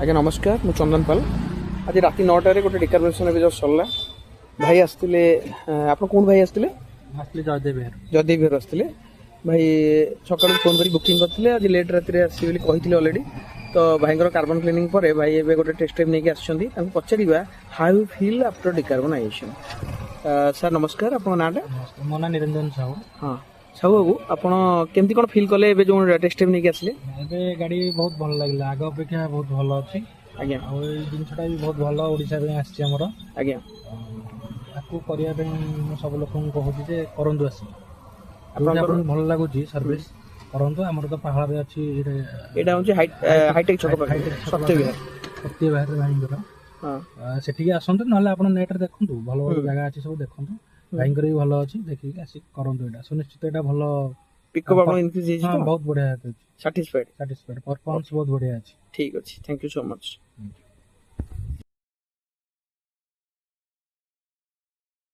ଆଜ୍ଞା ନମସ୍କାର, ମୁଁ ଚନ୍ଦନ ପାଲ। ଆଜି ରାତି 9ଟାରେ ଗୋଟେ ଡିକାର୍ପୋରେସନ୍ ଏବେ ଜଷ୍ଟ ସରିଲା। ଭାଇ ଆସିଥିଲେ, ଆପଣ କୋଉଠୁ ଭାଇ ଆସିଥିଲେ? ଆସିଲି ଜୟଦେବ ବିହାର। ଜୟଦେବ ବିହାରରୁ ଆସିଥିଲେ। ଭାଇ ସକାଳୁ ଫୋନ୍ କରି ବୁକିଂ କରିଥିଲେ, ଆଜି ଲେଟ୍ ରାତିରେ ଆସିବେ ବୋଲି କହିଥିଲେ ଅଲରେଡ଼ି। ତ ଭାଇଙ୍କର କାର୍ବନ କ୍ଲିନିଂ ପରେ ଭାଇ ଏବେ ଗୋଟେ ଟେଷ୍ଟ ଟାଇମ୍ ନେଇକି ଆସିଛନ୍ତି। ତାଙ୍କୁ ପଚାରିବା how you feel after decarbonization. Sir ନମସ୍କାର, ଆପଣଙ୍କ ନାଁଟା? ମୋ ନାଁ ନିରଞ୍ଜନ ସାହୁ। ହଁ ସାହୁ ବାବୁ, ଆପଣ କେମିତି କ'ଣ ଫିଲ୍ କଲେ ଏବେ ଯେଉଁ ଟେଷ୍ଟ ଟାଇମ୍ ନେଇକି ଆସିଲେ? ଏବେ ଗାଡ଼ି ବହୁତ ଭଲ ଲାଗିଲା, ଆଗ ଅପେକ୍ଷା ବହୁତ ଭଲ ଅଛି। ଆଜ୍ଞା ଆଉ ଏଇ ଜିନିଷଟା ବି ବହୁତ ଭଲ ଓଡ଼ିଶା ପାଇଁ ଆସିଛି ଆମର। ଆଜ୍ଞା ତାକୁ କରିବା ପାଇଁ ମୁଁ ସବୁ ଲୋକଙ୍କୁ କହୁଛି ଯେ କରନ୍ତୁ ଆସି। ଯୋଉଠି ଆପଣଙ୍କର ଆପଣଙ୍କୁ ଭଲ ଲାଗୁଛି ସର୍ଭିସ୍ କରନ୍ତୁ। ଆମର ତ ପାହାଳରେ ଅଛି, ଏଇଟା ହେଉଛି ହାଇଟେକ୍ ଛକ ପାଖରେ ସତ୍ୟ ବିହାର। ସତ୍ୟ ବିହାରରେ ଭାଇଙ୍କର। ହଁ ସେଠିକି ଆସନ୍ତୁ, ନହେଲେ ଆପଣ ନେଟ୍ରେ ଦେଖନ୍ତୁ, ଭଲ ଭଲ ଜାଗା ଅଛି ସବୁ ଦେଖନ୍ତୁ। ଭାଇଙ୍କର ବି ଭଲ ଅଛି, ଦେଖିକି ଆସିକି କରନ୍ତୁ। ଏଇଟା ସୁନିଶ୍ଚିତ ଏଇଟା ଭଲ ପିକଅପ୍ ଆପଣ ଇନକ୍ରିଜ୍ ହେଇଛି ତ? ବହୁତ ବଢ଼ିଆ ଅଛି। ସାଟିସ୍ଫାଏଡ୍? ସାଟିସ୍ଫାଏଡ୍, ପରଫର୍ମାନ୍ସ ବହୁତ ବଢ଼ିଆ ଅଛି। ଠିକ୍ ଅଛି, ଥ୍ୟାଙ୍କ ୟୁ ସୋ ମଚ୍।